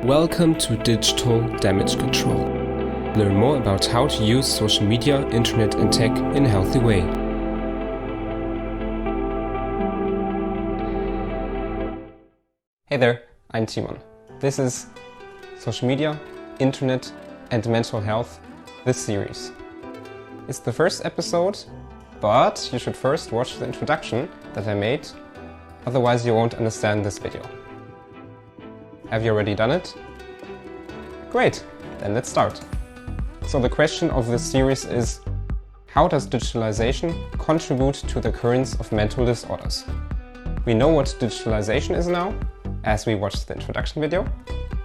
Welcome to Digital Damage Control. Learn more about how to use social media, internet and tech in a healthy way. Hey there, I'm Timon. This is Social Media, Internet and Mental Health, this series. It's the first episode, but you should first watch the introduction that I made, otherwise you won't understand this video. Have you already done it? Great, then let's start. So the question of this series is, how does digitalization contribute to the occurrence of mental disorders? We know what digitalization is now, as we watched the introduction video,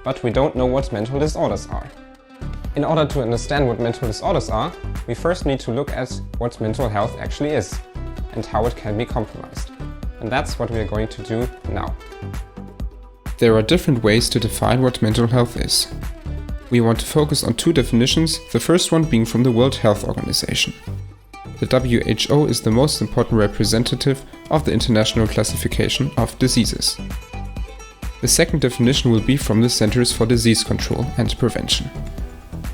but we don't know what mental disorders are. In order to understand what mental disorders are, we first need to look at what mental health actually is and how it can be compromised. And that's what we are going to do now. There are different ways to define what mental health is. We want to focus on two definitions, the first one being from the World Health Organization. The WHO is the most important representative of the international classification of diseases. The second definition will be from the Centers for Disease Control and Prevention.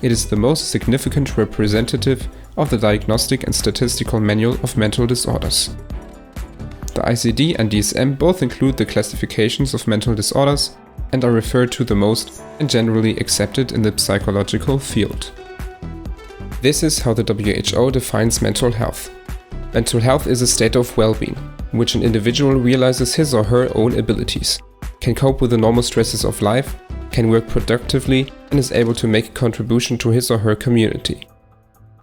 It is the most significant representative of the Diagnostic and Statistical Manual of Mental Disorders. The ICD and DSM both include the classifications of mental disorders and are referred to the most and generally accepted in the psychological field. This is how the WHO defines mental health. Mental health is a state of well-being, in which an individual realizes his or her own abilities, can cope with the normal stresses of life, can work productively, and is able to make a contribution to his or her community.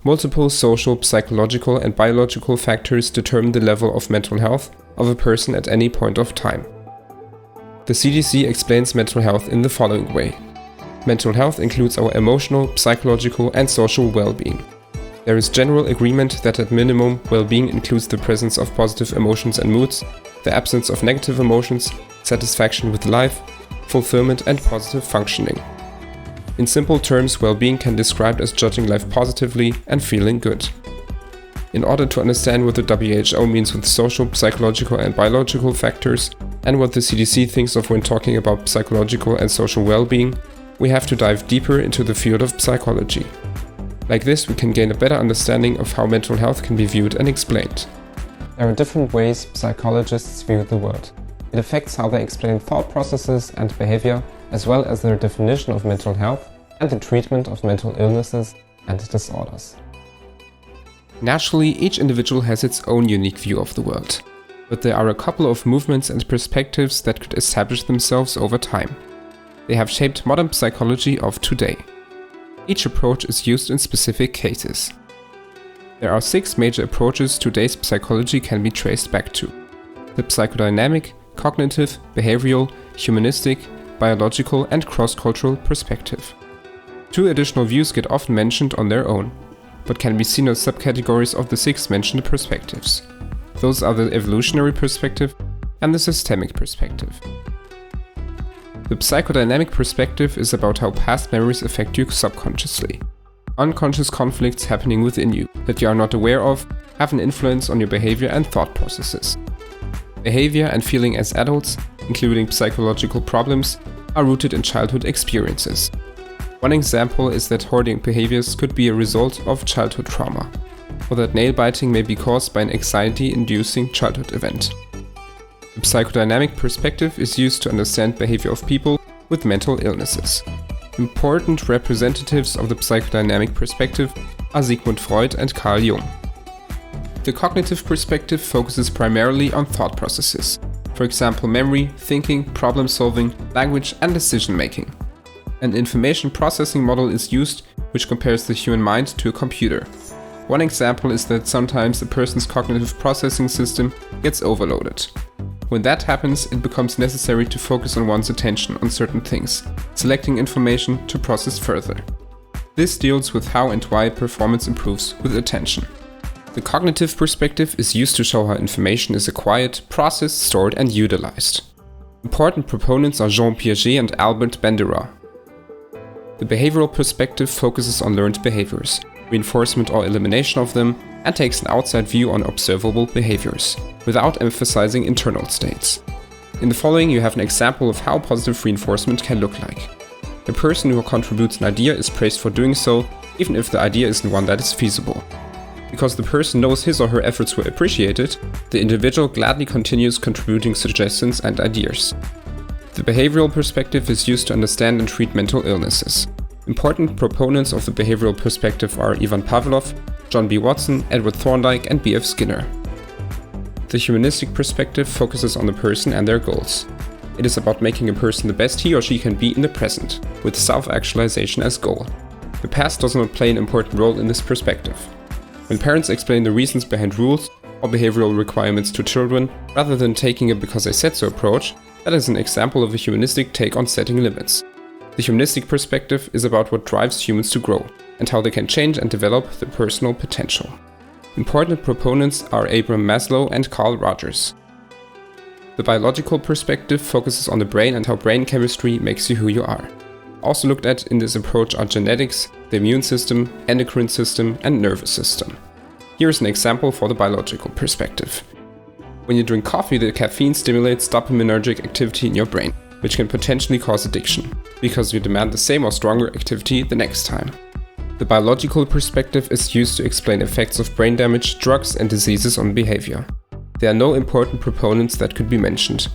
Multiple social, psychological, and biological factors determine the level of mental health of a person at any point of time. The CDC explains mental health in the following way. Mental health includes our emotional, psychological, and social well-being. There is general agreement that at minimum, well-being includes the presence of positive emotions and moods, the absence of negative emotions, satisfaction with life, fulfillment, and positive functioning. In simple terms, well-being can be described as judging life positively and feeling good. In order to understand what the WHO means with social, psychological, and biological factors, and what the CDC thinks of when talking about psychological and social well-being, we have to dive deeper into the field of psychology. Like this, we can gain a better understanding of how mental health can be viewed and explained. There are different ways psychologists view the world. It affects how they explain thought processes and behavior, as well as their definition of mental health and the treatment of mental illnesses and disorders. Naturally, each individual has its own unique view of the world, but there are a couple of movements and perspectives that could establish themselves over time. They have shaped modern psychology of today. Each approach is used in specific cases. There are 6 major approaches today's psychology can be traced back to: the psychodynamic, cognitive, behavioral, humanistic, biological, and cross-cultural perspective. 2 additional views get often mentioned on their own, but can be seen as subcategories of the 6 mentioned perspectives. Those are the evolutionary perspective and the systemic perspective. The psychodynamic perspective is about how past memories affect you subconsciously. Unconscious conflicts happening within you that you are not aware of have an influence on your behavior and thought processes. Behavior and feeling as adults, including psychological problems, are rooted in childhood experiences. One example is that hoarding behaviors could be a result of childhood trauma, or that nail biting may be caused by an anxiety-inducing childhood event. The psychodynamic perspective is used to understand behavior of people with mental illnesses. Important representatives of the psychodynamic perspective are Sigmund Freud and Carl Jung. The cognitive perspective focuses primarily on thought processes, for example memory, thinking, problem solving, language, and decision making. An information processing model is used which compares the human mind to a computer. One example is that sometimes a person's cognitive processing system gets overloaded. When that happens, it becomes necessary to focus on one's attention on certain things, selecting information to process further. This deals with how and why performance improves with attention. The cognitive perspective is used to show how information is acquired, processed, stored, and utilized. Important proponents are Jean Piaget and Albert Bandura. The behavioral perspective focuses on learned behaviors, reinforcement or elimination of them, and takes an outside view on observable behaviors, without emphasizing internal states. In the following you have an example of how positive reinforcement can look like. A person who contributes an idea is praised for doing so, even if the idea isn't one that is feasible. Because the person knows his or her efforts were appreciated, the individual gladly continues contributing suggestions and ideas. The behavioral perspective is used to understand and treat mental illnesses. Important proponents of the behavioral perspective are Ivan Pavlov, John B. Watson, Edward Thorndike, and B.F. Skinner. The humanistic perspective focuses on the person and their goals. It is about making a person the best he or she can be in the present, with self-actualization as goal. The past does not play an important role in this perspective. When parents explain the reasons behind rules or behavioral requirements to children, rather than taking a because I said so approach, that is an example of a humanistic take on setting limits. The humanistic perspective is about what drives humans to grow, and how they can change and develop their personal potential. Important proponents are Abraham Maslow and Carl Rogers. The biological perspective focuses on the brain and how brain chemistry makes you who you are. Also looked at in this approach are genetics, the immune system, endocrine system, and nervous system. Here is an example for the biological perspective. When you drink coffee, the caffeine stimulates dopaminergic activity in your brain, which can potentially cause addiction, because you demand the same or stronger activity the next time. The biological perspective is used to explain effects of brain damage, drugs, and diseases on behavior. There are no important proponents that could be mentioned.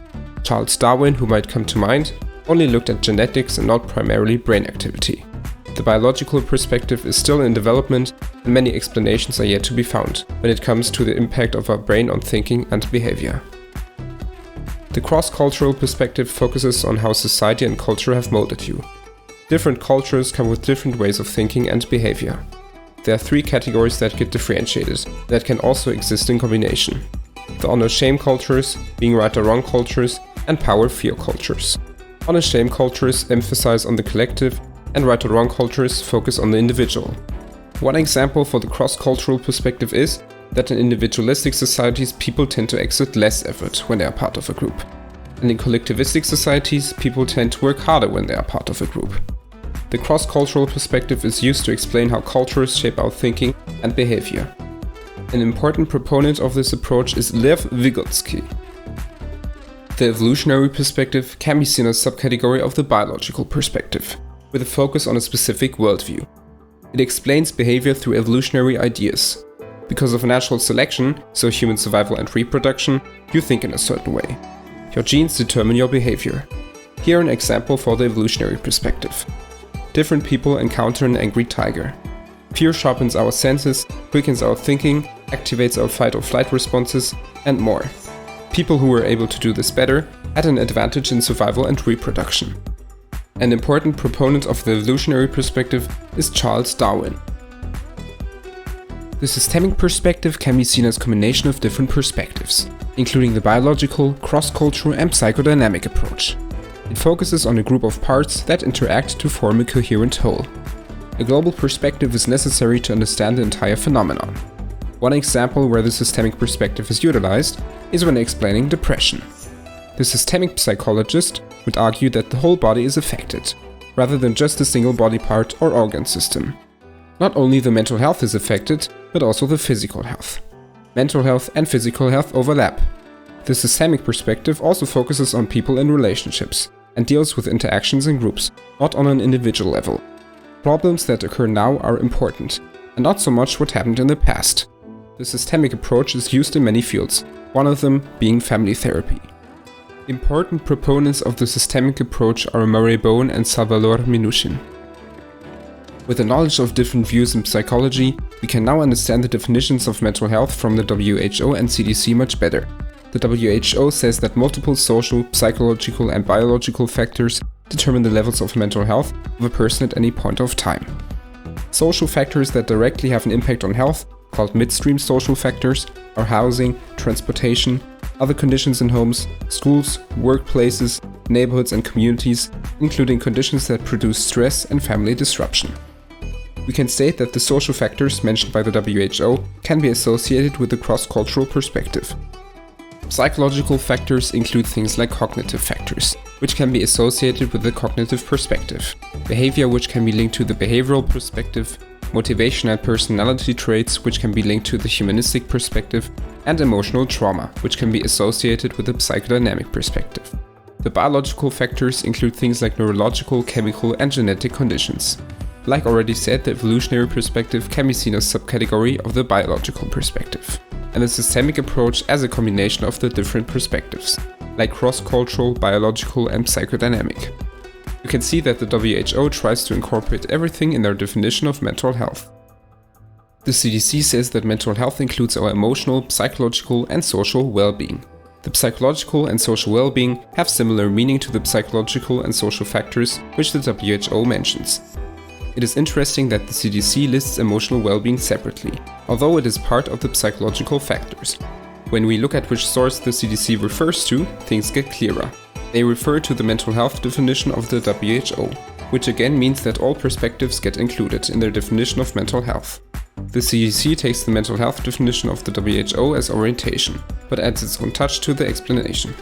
Charles Darwin, who might come to mind, only looked at genetics and not primarily brain activity. The biological perspective is still in development, and many explanations are yet to be found when it comes to the impact of our brain on thinking and behavior. The cross-cultural perspective focuses on how society and culture have molded you. Different cultures come with different ways of thinking and behavior. There are 3 categories that get differentiated, that can also exist in combination. The honor-shame cultures, being right or wrong cultures, and power-fear cultures. Honor-shame cultures emphasize on the collective, and right or wrong cultures focus on the individual. One example for the cross-cultural perspective is that in individualistic societies people tend to exert less effort when they are part of a group. And in collectivistic societies people tend to work harder when they are part of a group. The cross-cultural perspective is used to explain how cultures shape our thinking and behavior. An important proponent of this approach is Lev Vygotsky. The evolutionary perspective can be seen as a subcategory of the biological perspective, with a focus on a specific worldview. It explains behavior through evolutionary ideas. Because of natural selection, so human survival and reproduction, you think in a certain way. Your genes determine your behavior. Here an example for the evolutionary perspective. Different people encounter an angry tiger. Fear sharpens our senses, quickens our thinking, activates our fight or flight responses, and more. People who were able to do this better had an advantage in survival and reproduction. An important proponent of the evolutionary perspective is Charles Darwin. The systemic perspective can be seen as a combination of different perspectives, including the biological, cross-cultural, and psychodynamic approach. It focuses on a group of parts that interact to form a coherent whole. A global perspective is necessary to understand the entire phenomenon. One example where the systemic perspective is utilized is when explaining depression. The systemic psychologist would argue that the whole body is affected, rather than just a single body part or organ system. Not only the mental health is affected, but also the physical health. Mental health and physical health overlap. The systemic perspective also focuses on people and relationships, and deals with interactions in groups, not on an individual level. Problems that occur now are important, and not so much what happened in the past. The systemic approach is used in many fields, one of them being family therapy. Important proponents of the systemic approach are Murray Bowen and Salvador Minuchin. With the knowledge of different views in psychology, we can now understand the definitions of mental health from the WHO and CDC much better. The WHO says that multiple social, psychological, and biological factors determine the levels of mental health of a person at any point of time. Social factors that directly have an impact on health, called midstream social factors, are housing, transportation, other conditions in homes, schools, workplaces, neighborhoods, and communities, including conditions that produce stress and family disruption. We can state that the social factors mentioned by the WHO can be associated with the cross-cultural perspective. Psychological factors include things like cognitive factors, which can be associated with the cognitive perspective, behavior which can be linked to the behavioral perspective, motivation and personality traits which can be linked to the humanistic perspective, and emotional trauma, which can be associated with the psychodynamic perspective. The biological factors include things like neurological, chemical, and genetic conditions. Like already said, the evolutionary perspective can be seen as a subcategory of the biological perspective, and the systemic approach as a combination of the different perspectives, like cross-cultural, biological, and psychodynamic. You can see that the WHO tries to incorporate everything in their definition of mental health. The CDC says that mental health includes our emotional, psychological, and social well-being. The psychological and social well-being have similar meaning to the psychological and social factors which the WHO mentions. It is interesting that the CDC lists emotional well-being separately, although it is part of the psychological factors. When we look at which source the CDC refers to, things get clearer. They refer to the mental health definition of the WHO, which again means that all perspectives get included in their definition of mental health. The CDC takes the mental health definition of the WHO as orientation, but adds its own touch to the explanation.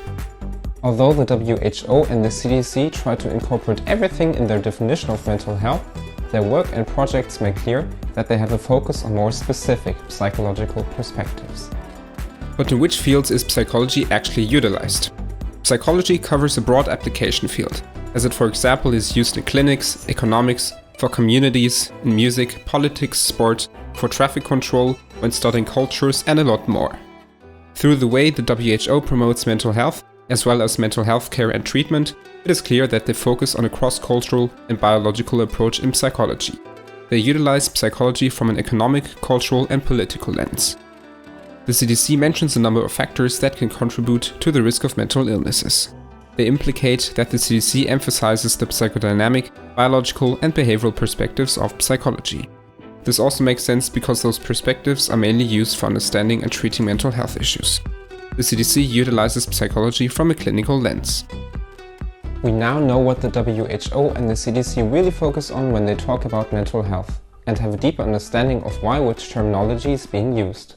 Although the WHO and the CDC try to incorporate everything in their definition of mental health, their work and projects make clear that they have a focus on more specific psychological perspectives. But in which fields is psychology actually utilized? Psychology covers a broad application field, as it for example is used in clinics, economics, for communities, in music, politics, sport, for traffic control, when studying cultures, and a lot more. Through the way the WHO promotes mental health, as well as mental health care and treatment, it is clear that they focus on a cross-cultural and biological approach in psychology. They utilize psychology from an economic, cultural, and political lens. The CDC mentions a number of factors that can contribute to the risk of mental illnesses. They implicate that the CDC emphasizes the psychodynamic, biological, and behavioral perspectives of psychology. This also makes sense because those perspectives are mainly used for understanding and treating mental health issues. The CDC utilizes psychology from a clinical lens. We now know what the WHO and the CDC really focus on when they talk about mental health, and have a deeper understanding of why which terminology is being used.